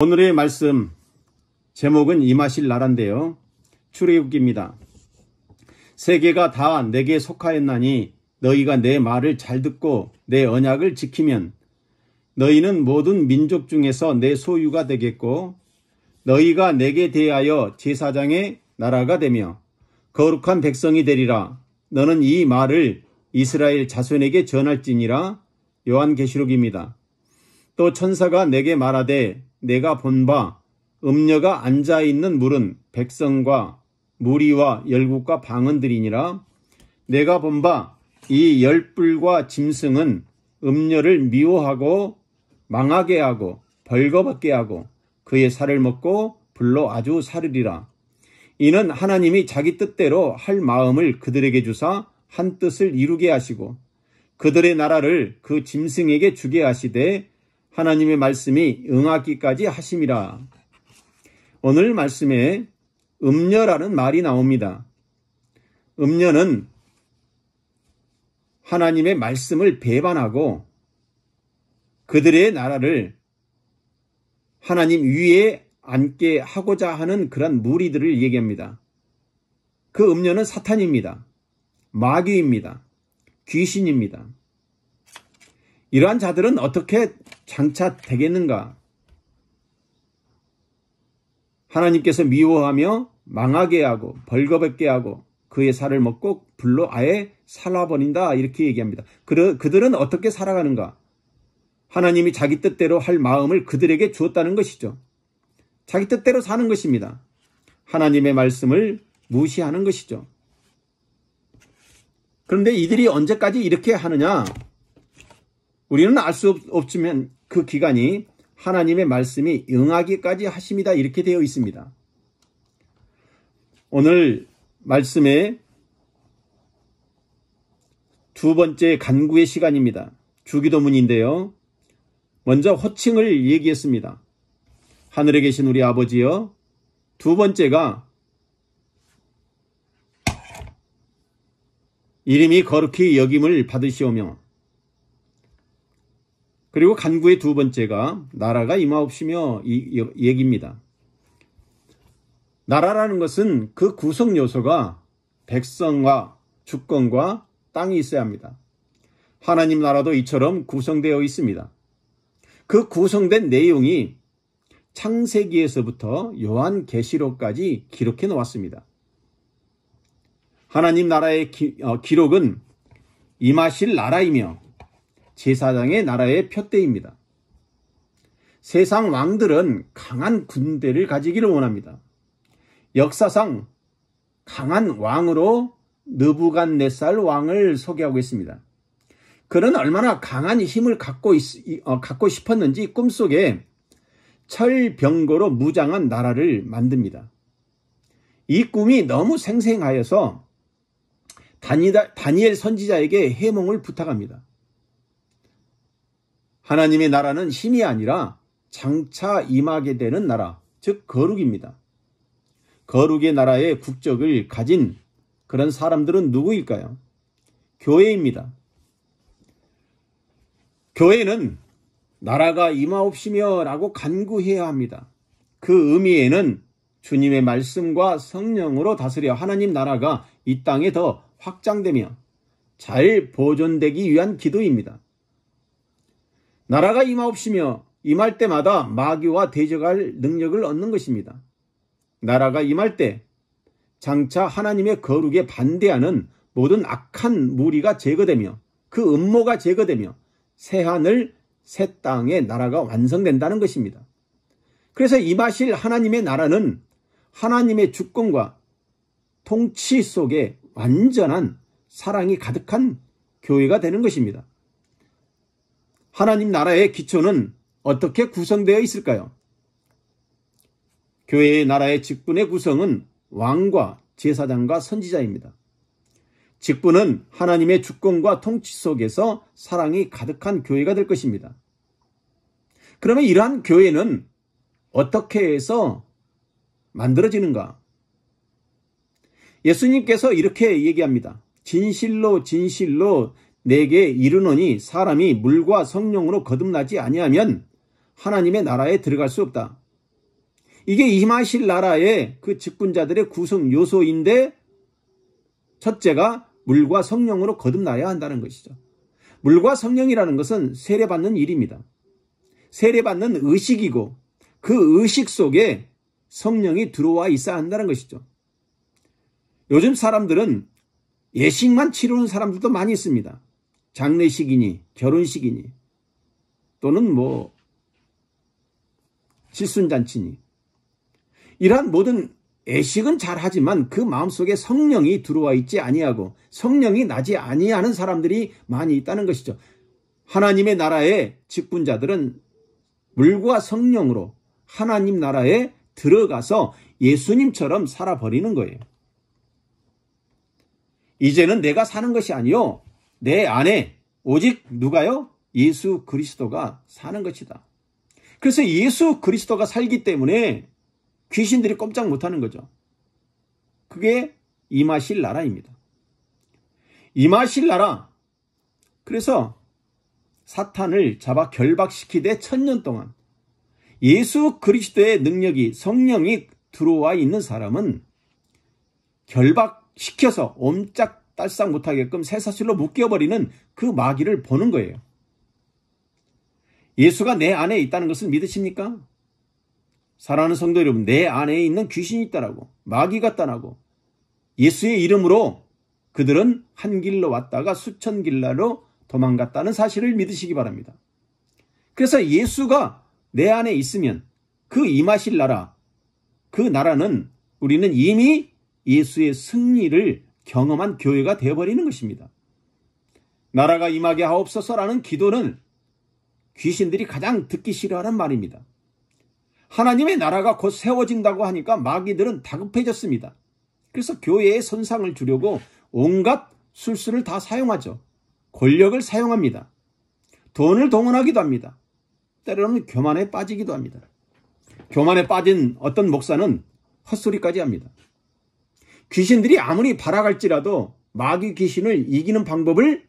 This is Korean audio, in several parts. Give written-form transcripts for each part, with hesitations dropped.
오늘의 말씀 제목은 임하실 나라인데요. 출애굽기입니다. 세계가 다 내게 속하였나니 너희가 내 말을 잘 듣고 내 언약을 지키면 너희는 모든 민족 중에서 내 소유가 되겠고 너희가 내게 대하여 제사장의 나라가 되며 거룩한 백성이 되리라. 너는 이 말을 이스라엘 자손에게 전할지니라. 요한계시록입니다. 또 천사가 내게 말하되 내가 본 바 음녀가 앉아있는 물은 백성과 무리와 열국과 방언들이니라. 내가 본 바 이 열불과 짐승은 음녀를 미워하고 망하게 하고 벌거벗게 하고 그의 살을 먹고 불로 아주 사르리라. 이는 하나님이 자기 뜻대로 할 마음을 그들에게 주사 한 뜻을 이루게 하시고 그들의 나라를 그 짐승에게 주게 하시되 하나님의 말씀이 응하기까지 하심이라. 오늘 말씀에 음녀라는 말이 나옵니다. 음녀는 하나님의 말씀을 배반하고 그들의 나라를 하나님 위에 앉게 하고자 하는 그런 무리들을 얘기합니다. 그 음녀는 사탄입니다. 마귀입니다. 귀신입니다. 이러한 자들은 어떻게 장차 되겠는가? 하나님께서 미워하며 망하게 하고 벌거벗게 하고 그의 살을 먹고 불로 아예 살아버린다 이렇게 얘기합니다. 그들은 어떻게 살아가는가? 하나님이 자기 뜻대로 할 마음을 그들에게 주었다는 것이죠. 자기 뜻대로 사는 것입니다. 하나님의 말씀을 무시하는 것이죠. 그런데 이들이 언제까지 이렇게 하느냐? 우리는 알 수 없지만 그 기간이 하나님의 말씀이 응하기까지 하심이다 이렇게 되어 있습니다. 오늘 말씀의 두 번째 간구의 시간입니다. 주기도문인데요. 먼저 호칭을 얘기했습니다. 하늘에 계신 우리 아버지여. 두 번째가 이름이 거룩히 여김을 받으시오며 그리고 간구의 두 번째가 나라가 임하옵시며 이 얘기입니다. 나라라는 것은 그 구성 요소가 백성과 주권과 땅이 있어야 합니다. 하나님 나라도 이처럼 구성되어 있습니다. 그 구성된 내용이 창세기에서부터 요한계시록까지 기록해 놓았습니다. 하나님 나라의 기록은 임하실 나라이며 제사장의 나라의 표대입니다. 세상 왕들은 강한 군대를 가지기를 원합니다. 역사상 강한 왕으로 느부갓네살 왕을 소개하고 있습니다. 그는 얼마나 강한 힘을 갖고 싶었는지 꿈속에 철병거로 무장한 나라를 만듭니다. 이 꿈이 너무 생생하여서 다니엘 선지자에게 해몽을 부탁합니다. 하나님의 나라는 힘이 아니라 장차 임하게 되는 나라, 즉 거룩입니다. 거룩의 나라의 국적을 가진 그런 사람들은 누구일까요? 교회입니다. 교회는 나라가 임하옵시며 라고 간구해야 합니다. 그 의미에는 주님의 말씀과 성령으로 다스려 하나님 나라가 이 땅에 더 확장되며 잘 보존되기 위한 기도입니다. 나라가 임하옵시며 임할 때마다 마귀와 대적할 능력을 얻는 것입니다. 나라가 임할 때 장차 하나님의 거룩에 반대하는 모든 악한 무리가 제거되며 그 음모가 제거되며 새하늘 새 땅의 나라가 완성된다는 것입니다. 그래서 임하실 하나님의 나라는 하나님의 주권과 통치 속에 완전한 사랑이 가득한 교회가 되는 것입니다. 하나님 나라의 기초는 어떻게 구성되어 있을까요? 교회의 나라의 직분의 구성은 왕과 제사장과 선지자입니다. 직분은 하나님의 주권과 통치 속에서 사랑이 가득한 교회가 될 것입니다. 그러면 이러한 교회는 어떻게 해서 만들어지는가? 예수님께서 이렇게 얘기합니다. 진실로 진실로 내게 이르노니 사람이 물과 성령으로 거듭나지 아니하면 하나님의 나라에 들어갈 수 없다. 이게 임하실 나라의 그 직분자들의 구성 요소인데 첫째가 물과 성령으로 거듭나야 한다는 것이죠. 물과 성령이라는 것은 세례받는 일입니다. 세례받는 의식이고 그 의식 속에 성령이 들어와 있어야 한다는 것이죠. 요즘 사람들은 예식만 치르는 사람들도 많이 있습니다. 장례식이니 결혼식이니 또는 칠순잔치니 이러한 모든 예식은 잘하지만 그 마음속에 성령이 들어와 있지 아니하고 성령이 나지 아니하는 사람들이 많이 있다는 것이죠. 하나님의 나라의 직분자들은 물과 성령으로 하나님 나라에 들어가서 예수님처럼 살아버리는 거예요. 이제는 내가 사는 것이 아니요 내 안에 오직 누가요? 예수 그리스도가 사는 것이다. 그래서 예수 그리스도가 살기 때문에 귀신들이 꼼짝 못하는 거죠. 그게 임하실 나라입니다. 임하실 나라. 그래서 사탄을 잡아 결박시키되 1000년 동안 예수 그리스도의 능력이 성령이 들어와 있는 사람은 결박시켜서 옴짝달싹 못하게끔 쇠사슬로 묶여버리는 그 마귀를 보는 거예요. 예수가 내 안에 있다는 것을 믿으십니까? 사랑하는 성도 여러분, 내 안에 있는 귀신이 있다라고, 마귀가 있다라고, 예수의 이름으로 그들은 한 길로 왔다가 수천 길로 도망갔다는 사실을 믿으시기 바랍니다. 그래서 예수가 내 안에 있으면 그 임하실 나라, 그 나라는 우리는 이미 예수의 승리를 경험한 교회가 되어버리는 것입니다. 나라가 임하게 하옵소서라는 기도는 귀신들이 가장 듣기 싫어하는 말입니다. 하나님의 나라가 곧 세워진다고 하니까 마귀들은 다급해졌습니다. 그래서 교회에 손상을 주려고 온갖 술수를 다 사용하죠. 권력을 사용합니다. 돈을 동원하기도 합니다. 때로는 교만에 빠지기도 합니다. 교만에 빠진 어떤 목사는 헛소리까지 합니다. 귀신들이 아무리 발악할지라도 마귀 귀신을 이기는 방법을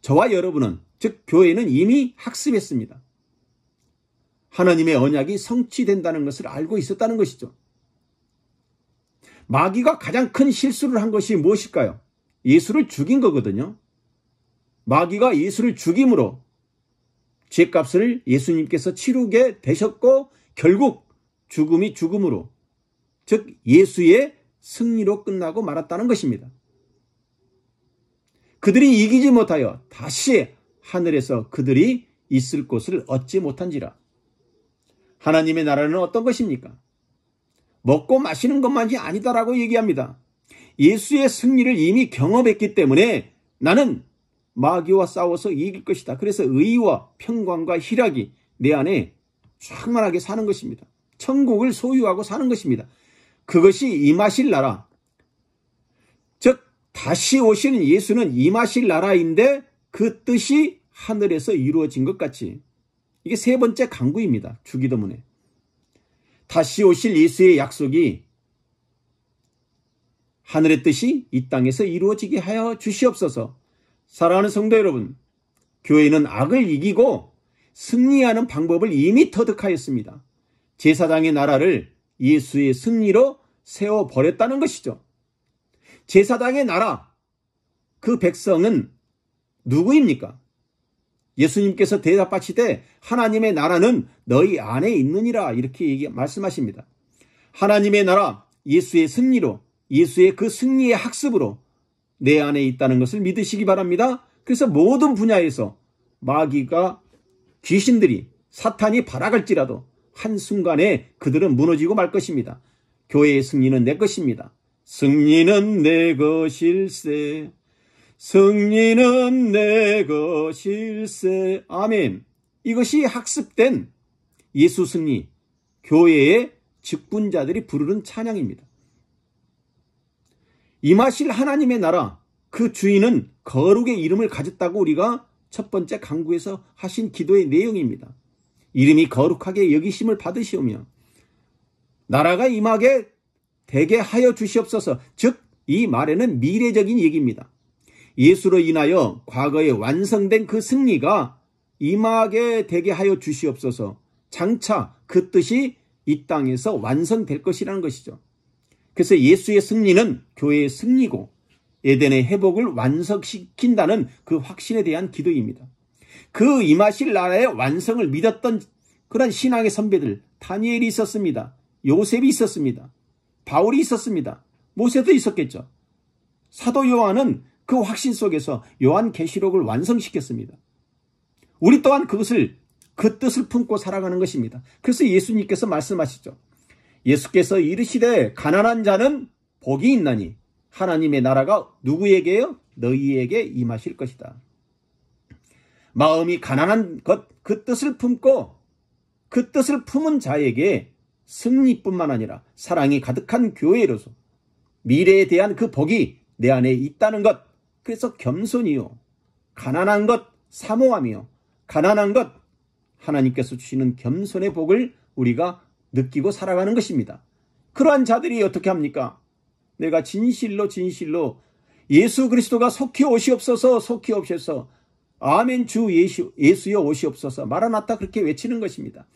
저와 여러분은, 즉 교회는 이미 학습했습니다. 하나님의 언약이 성취된다는 것을 알고 있었다는 것이죠. 마귀가 가장 큰 실수를 한 것이 무엇일까요? 예수를 죽인 거거든요. 마귀가 예수를 죽임으로 죄값을 예수님께서 치르게 되셨고 결국 죽음이 죽음으로, 즉 예수의 승리로 끝나고 말았다는 것입니다. 그들이 이기지 못하여 다시 하늘에서 그들이 있을 곳을 얻지 못한지라. 하나님의 나라는 어떤 것입니까? 먹고 마시는 것만이 아니다라고 얘기합니다. 예수의 승리를 이미 경험했기 때문에 나는 마귀와 싸워서 이길 것이다. 그래서 의와 평강과 희락이 내 안에 충만하게 사는 것입니다. 천국을 소유하고 사는 것입니다. 그것이 임하실 나라. 즉 다시 오시는 예수는 임하실 나라인데 그 뜻이 하늘에서 이루어진 것 같이, 이게 세 번째 강구입니다. 주기도문에. 다시 오실 예수의 약속이 하늘의 뜻이 이 땅에서 이루어지게 하여 주시옵소서. 사랑하는 성도 여러분, 교회는 악을 이기고 승리하는 방법을 이미 터득하였습니다. 제사장의 나라를 예수의 승리로 세워버렸다는 것이죠. 제사장의 나라, 그 백성은 누구입니까? 예수님께서 대답하시되 하나님의 나라는 너희 안에 있느니라, 이렇게 말씀하십니다. 하나님의 나라, 예수의 승리로, 예수의 그 승리의 학습으로 내 안에 있다는 것을 믿으시기 바랍니다. 그래서 모든 분야에서 마귀가, 귀신들이, 사탄이 발악할지라도 한순간에 그들은 무너지고 말 것입니다. 교회의 승리는 내 것입니다. 승리는 내 것일세. 승리는 내 것일세. 아멘. 이것이 학습된 예수 승리, 교회의 직분자들이 부르는 찬양입니다. 임하실 하나님의 나라, 그 주인은 거룩의 이름을 가졌다고 우리가 첫 번째 강구에서 하신 기도의 내용입니다. 이름이 거룩하게 여기심을 받으시오며 나라가 임하게 되게 하여 주시옵소서. 즉 이 말에는 미래적인 얘기입니다. 예수로 인하여 과거에 완성된 그 승리가 임하게 되게 하여 주시옵소서. 장차 그 뜻이 이 땅에서 완성될 것이라는 것이죠. 그래서 예수의 승리는 교회의 승리고 에덴의 회복을 완성시킨다는 그 확신에 대한 기도입니다. 그 임하실 나라의 완성을 믿었던 그런 신앙의 선배들, 다니엘이 있었습니다. 요셉이 있었습니다. 바울이 있었습니다. 모세도 있었겠죠. 사도 요한은 그 확신 속에서 요한계시록을 완성시켰습니다. 우리 또한 그 뜻을 품고 살아가는 것입니다. 그래서 예수님께서 말씀하시죠. 예수께서 이르시되 가난한 자는 복이 있나니 하나님의 나라가 누구에게요? 너희에게 임하실 것이다. 마음이 가난한 것, 그 뜻을 품고 그 뜻을 품은 자에게 승리뿐만 아니라 사랑이 가득한 교회로서 미래에 대한 그 복이 내 안에 있다는 것, 그래서 겸손이요, 가난한 것 사모함이요, 가난한 것 하나님께서 주시는 겸손의 복을 우리가 느끼고 살아가는 것입니다. 그러한 자들이 어떻게 합니까? 내가 진실로 예수 그리스도가 속히 오시옵소서, 속히 오셔서 아멘 주 예수여 오시옵소서, 마라나타 그렇게 외치는 것입니다.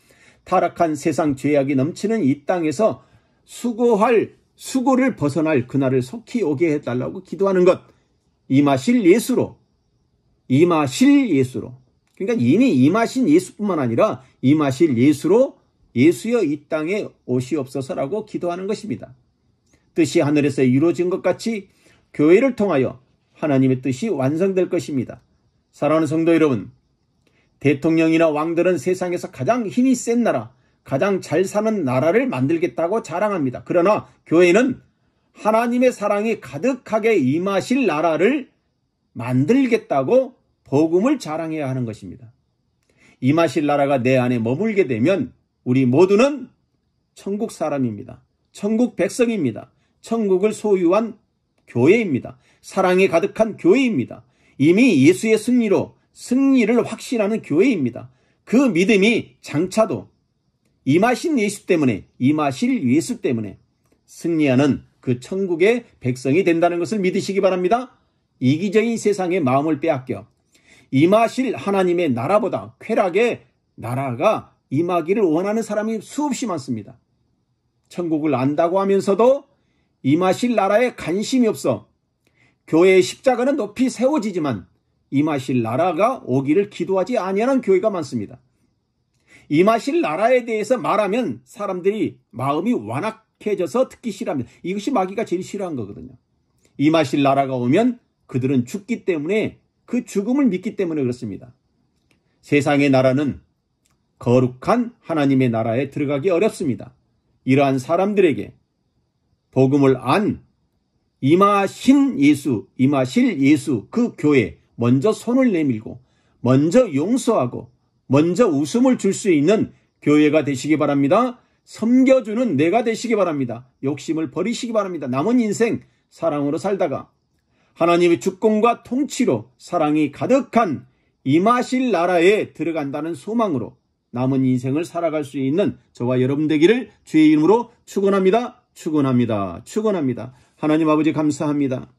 타락한 세상 죄악이 넘치는 이 땅에서 수고를 벗어날 그날을 속히 오게 해달라고 기도하는 것, 임하실 예수로. 그러니까 이미 임하신 예수뿐만 아니라 임하실 예수로 예수여 이 땅에 오시옵소서라고 기도하는 것입니다. 뜻이 하늘에서 이루어진 것 같이 교회를 통하여 하나님의 뜻이 완성될 것입니다. 사랑하는 성도 여러분, 대통령이나 왕들은 세상에서 가장 힘이 센 나라, 가장 잘 사는 나라를 만들겠다고 자랑합니다. 그러나 교회는 하나님의 사랑이 가득하게 임하실 나라를 만들겠다고 복음을 자랑해야 하는 것입니다. 임하실 나라가 내 안에 머물게 되면 우리 모두는 천국 사람입니다. 천국 백성입니다. 천국을 소유한 교회입니다. 사랑이 가득한 교회입니다. 이미 예수의 승리를 확신하는 교회입니다. 그 믿음이 장차도 임하신 예수 때문에, 임하실 예수 때문에 승리하는 그 천국의 백성이 된다는 것을 믿으시기 바랍니다. 이기적인 세상의 마음을 빼앗겨 임하실 하나님의 나라보다 쾌락의 나라가 임하기를 원하는 사람이 수없이 많습니다. 천국을 안다고 하면서도 임하실 나라에 관심이 없어 교회의 십자가는 높이 세워지지만 임하실 나라가 오기를 기도하지 아니하는 교회가 많습니다. 임하실 나라에 대해서 말하면 사람들이 마음이 완악해져서 듣기 싫어합니다. 이것이 마귀가 제일 싫어한 거거든요. 임하실 나라가 오면 그들은 죽기 때문에, 그 죽음을 믿기 때문에 그렇습니다. 세상의 나라는 거룩한 하나님의 나라에 들어가기 어렵습니다. 이러한 사람들에게 복음을 안 임하신 예수, 임하실 예수 그 교회 먼저 손을 내밀고 먼저 용서하고 먼저 웃음을 줄 수 있는 교회가 되시기 바랍니다. 섬겨주는 내가 되시기 바랍니다. 욕심을 버리시기 바랍니다. 남은 인생 사랑으로 살다가 하나님의 주권과 통치로 사랑이 가득한 임하실 나라에 들어간다는 소망으로 남은 인생을 살아갈 수 있는 저와 여러분 되기를 주의 이름으로 축원합니다. 하나님 아버지 감사합니다.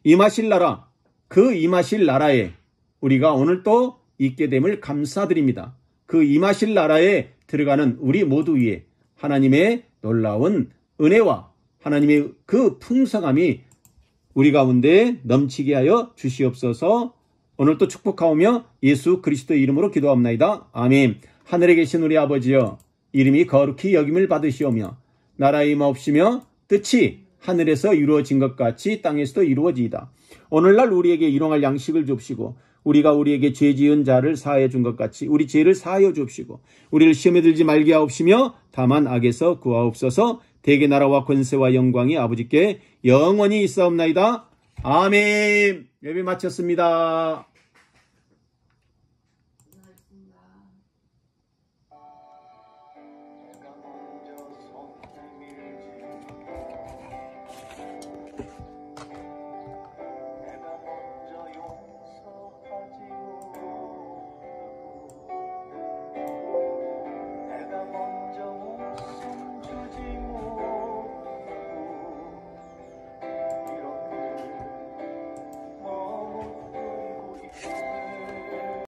임하실 나라, 그 임하실 나라에 우리가 오늘 또 있게 됨을 감사드립니다. 그 임하실 나라에 들어가는 우리 모두 위에 하나님의 놀라운 은혜와 하나님의 그 풍성함이 우리 가운데 넘치게 하여 주시옵소서. 오늘 또 축복하오며 예수 그리스도의 이름으로 기도합나이다. 아멘. 하늘에 계신 우리 아버지여, 이름이 거룩히 여김을 받으시오며 나라의 임하옵시며 뜻이 하늘에서 이루어진 것 같이 땅에서도 이루어지이다. 오늘날 우리에게 일용할 양식을 줍시고 우리가 우리에게 죄 지은 자를 사하여 준 것 같이 우리 죄를 사하여 줍시고 우리를 시험에 들지 말게 하옵시며 다만 악에서 구하옵소서. 대개 나라와 권세와 영광이 아버지께 영원히 있사옵나이다. 아멘. 예배 마쳤습니다.